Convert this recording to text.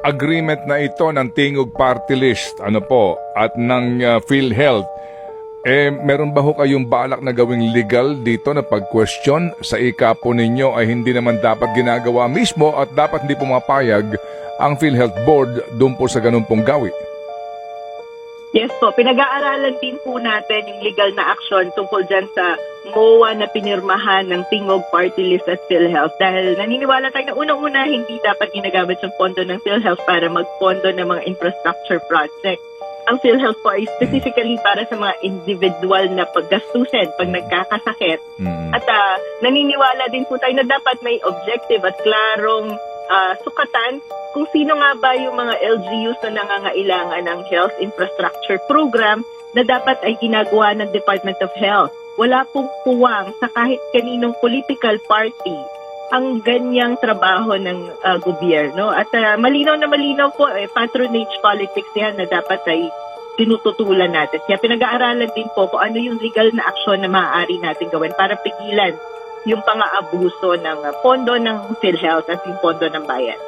Agreement na ito ng Tingog Party List, at ng PhilHealth, meron ba ho kayong balak na gawing legal dito na pag-question sa ika po ninyo ay hindi naman dapat ginagawa mismo at dapat hindi pumapayag ang PhilHealth Board doon po sa ganun pong gawi? Yes po, pinag-aaralan din po natin yung legal na action tungkol dyan sa MOA na pinirmahan ng Tingog Party List at PhilHealth dahil naniniwala tayo na unang-una hindi dapat ginagamit yung pondo ng PhilHealth para magpondo ng mga infrastructure project. Ang PhilHealth po ay specifically para sa mga individual na paggastusin pag nagkakasakit. At naniniwala din po tayo na dapat may objective at klarong sukatan kung sino nga ba yung mga LGUs na nangangailangan ng health infrastructure program na dapat ay ginagawa ng Department of Health. Wala pong puwang sa kahit kaninong political party ang ganyang trabaho ng gobyerno. At malinaw na malinaw po, patronage politics yan na dapat ay tinututulan natin. Kaya pinag-aaralan din po kung ano yung legal na aksyon na maaari natin gawin para pigilan yung pang-aabuso ng pondo ng PhilHealth at yung pondo ng bayan.